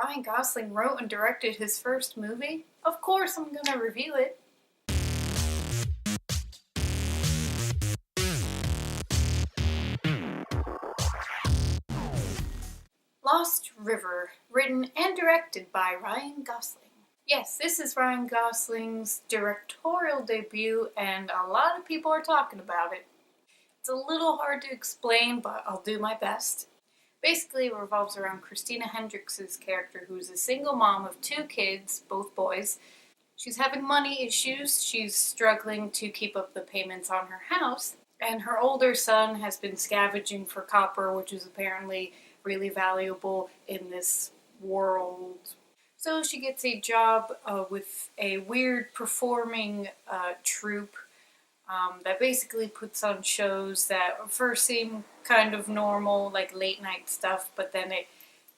Ryan Gosling wrote and directed his first movie? Of course I'm gonna review it. Lost River, written and directed by Ryan Gosling. Yes, this is Ryan Gosling's directorial debut, and a lot of people are talking about it. It's a little hard to explain, but I'll do my best. Basically, it revolves around Christina Hendricks' character, who's a single mom of two kids, both boys. She's having money issues, she's struggling to keep up the payments on her house, and her older son has been scavenging for copper, which is apparently really valuable in this world. So she gets a job with a weird performing troupe that basically puts on shows that first seem kind of normal, like late night stuff, but then it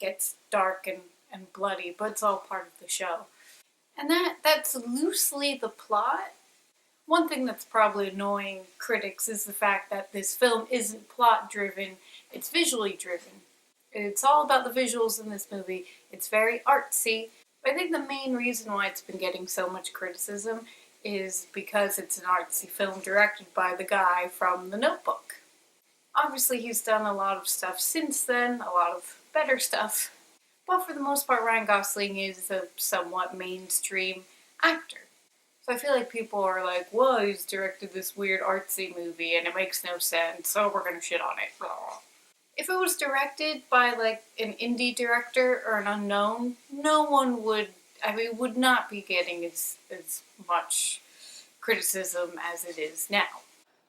gets dark and bloody, but it's all part of the show. And that's loosely the plot. One thing that's probably annoying critics is the fact that this film isn't plot driven, it's visually driven. It's all about the visuals in this movie. It's very artsy. I think the main reason why it's been getting so much criticism is because it's an artsy film directed by the guy from The Notebook. Obviously, he's done a lot of stuff since then, a lot of better stuff. But for the most part, Ryan Gosling is a somewhat mainstream actor. So I feel like people are like, whoa, he's directed this weird artsy movie and it makes no sense, so we're gonna shit on it. Blah. If it was directed by like an indie director or an unknown, no one would not be getting as much criticism as it is now.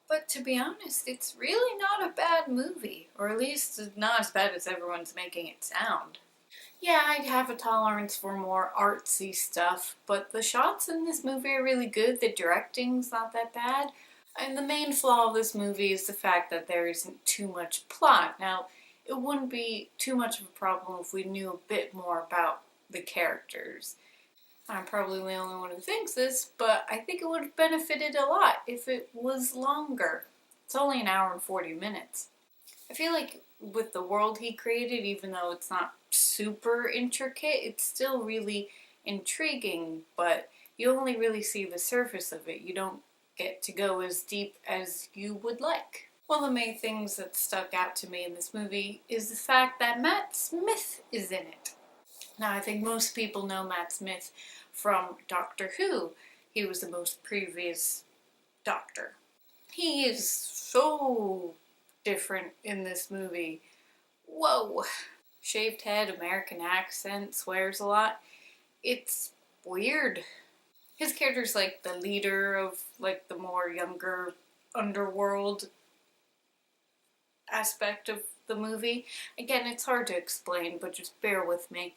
But to be honest, it's really not a bad movie, or at least not as bad as everyone's making it sound. Yeah, I'd have a tolerance for more artsy stuff, but the shots in this movie are really good, the directing's not that bad. And the main flaw of this movie is the fact that there isn't too much plot. Now, it wouldn't be too much of a problem if we knew a bit more about the characters. I'm probably the only one who thinks this, but I think it would have benefited a lot if it was longer. It's only an hour and 40 minutes. I feel like with the world he created, even though it's not super intricate, it's still really intriguing, but you only really see the surface of it. You don't get to go as deep as you would like. One of the main things that stuck out to me in this movie is the fact that Matt Smith is in it. Now, I think most people know Matt Smith from Doctor Who. He was the most previous Doctor. He is so different in this movie. Whoa! Shaved head, American accent, swears a lot. It's weird. His character's like the leader of like the more younger underworld aspect of the movie. Again, it's hard to explain, but just bear with me.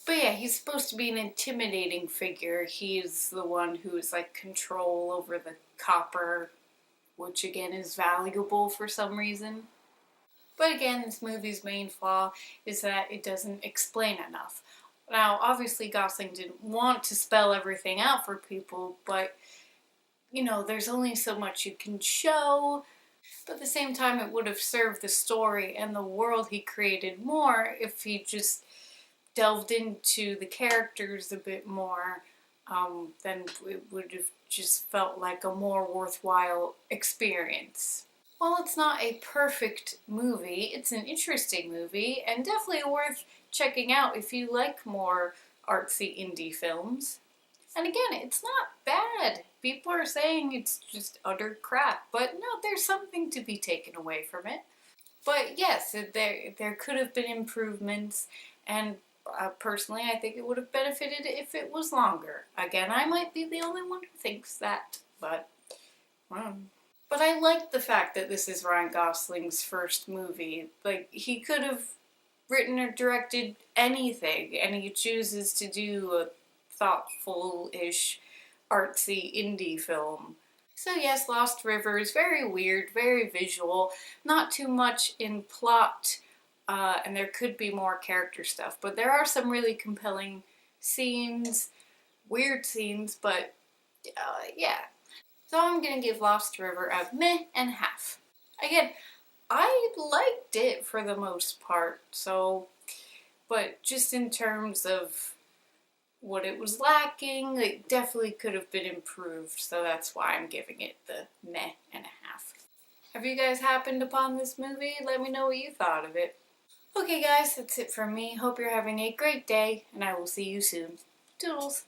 But yeah, he's supposed to be an intimidating figure. He's the one who is like control over the copper, which again is valuable for some reason. But again, this movie's main flaw is that it doesn't explain enough. Now, obviously Gosling didn't want to spell everything out for people, but, you know, there's only so much you can show. But at the same time, it would have served the story and the world he created more if he just delved into the characters a bit more. Then it would have just felt like a more worthwhile experience. While it's not a perfect movie, it's an interesting movie and definitely worth checking out if you like more artsy indie films. And again, it's not bad. People are saying it's just utter crap, but no, there's something to be taken away from it. But yes, there could have been improvements, and personally, I think it would have benefited if it was longer. Again, I might be the only one who thinks that, but But I like the fact that this is Ryan Gosling's first movie. Like, he could have written or directed anything, and he chooses to do a thoughtful-ish, artsy indie film. So yes, Lost River is very weird, very visual, not too much in plot, and there could be more character stuff, but there are some really compelling scenes, weird scenes, but yeah. So I'm gonna give Lost River a meh and half. Again, I liked it for the most part, so but just in terms of what it was lacking, it definitely could have been improved, so that's why I'm giving it the meh and a half. Have you guys happened upon this movie? Let me know what you thought of it. Okay guys, that's it from me. Hope you're having a great day, and I will see you soon. Toodles!